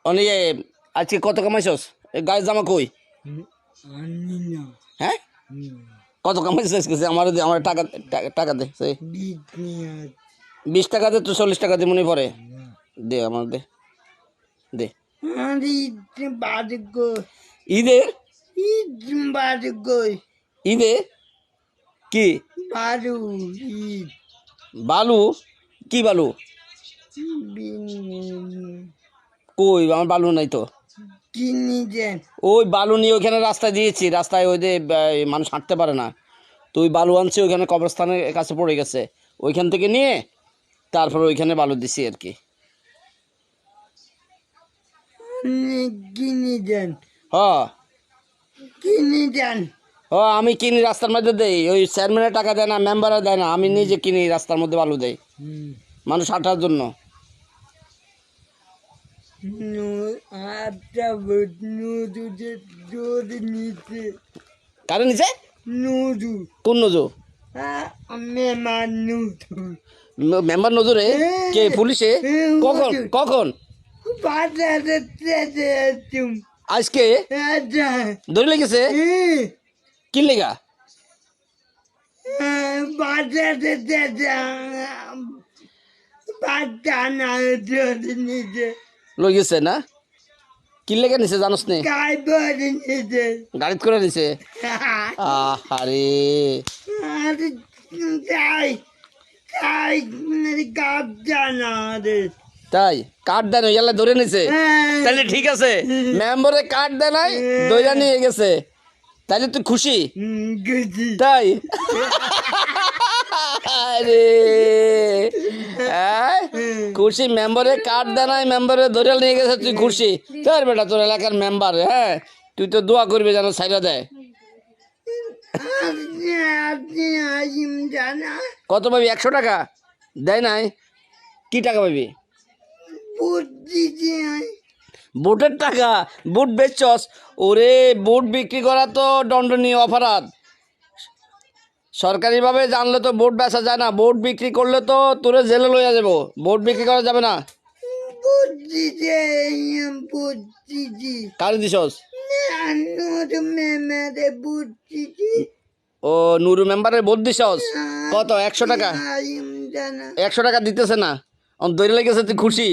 অনি আজকে কত কামাইছস? এই গায়ের জামা কই? আনি না। হ্যাঁ, কত কামাইছিস আজকে? আমার দে, আমার টাকা টাকা দে। সেই বিক্রি 20 টাকা দে, তো 40 টাকা দে মনে পড়ে। দে আমার দে, দে। আরে বাড়ি কই? ঈদে বাড়ি কই? ঈদে কি বালু ঈদ বালু? কি বালু? কই আমার বালু নাই তো। কিনি দেন। ওই বালু নিয়ে ওইখানে রাস্তায় দিয়েছি, রাস্তায় ওই যে মানুষ হাঁটতে পারে না, তো ওই বালু আনছি, ওইখানে কবরস্থানের কাছে পড়ে গেছে, ওইখান থেকে নিয়ে তারপর ওইখানে বালু দিছি আর কি। কিনি দেন, হ কিনি দেন। হ, আমি কিনি, রাস্তার মধ্যে দেই। ওই চেয়ারম্যানের টাকা দেয় না, মেম্বারও দেয় না, আমি নিজে কিনি, রাস্তার মধ্যে বালু দেই মানুষ হাঁটার জন্য। আটটা নদুদের জোর নিচে কারে নিচে? নদু কোন নজু? মেমার নদু মেম্বার নজরে? কে পুলিশে? কখন কখন? বাজারে তুম আজকে ধরে লেগেছে? কি লেগা? বাজারে বাজানা জোর নিচে লই গেছে না? কি লেগে নিছে জানোস নে? গাই বলে নিচে গাড়িত করে নিছে। আরে আরে গাই গাই গাব জানা রে তাই? কার্ড দেন ইয়ালে ধরে নিছে? তাহলে ঠিক আছে, মেম্বারে কার্ড দেয় নাই, দইরা নিয়ে গেছে, তাহলে তুই খুশি? গেছি তাই? আরে খুশি? মেম্বারে কার্ড দেয় নাই, মেম্বারে ধরে নিয়ে গেছে, তুই খুশি? তোর বেটা, তোর এলাকার মেম্বার, হ্যাঁ, তুই তো দোয়া করবি যেন ছাইরা দেয়। জানা কত পাবি? 100 টাকা দেয় নাই? কি টাকা পাবি? বুদ্ধি বুটের টাকা? বুট বেচছস? ওরে, বুট বিক্রি করা তো দণ্ডনীয় অপরাধ। সরকারিভাবে জানলে তো বুট বেচা যায় না, বুট বিক্রি করলে তো তোরে জেলে লইয়া যাব, বুট বিক্রি করা যাবে না। বুদ্ধি বুদ্ধি কারে দিছস? মেমারে বুদ্ধি ও, নুরু মেম্বারের ভোট দিছস? কত? 100 টাকা? জানা 100 টাকা দিতেছে না, দৈরে লেগেছে, তুই খুশি?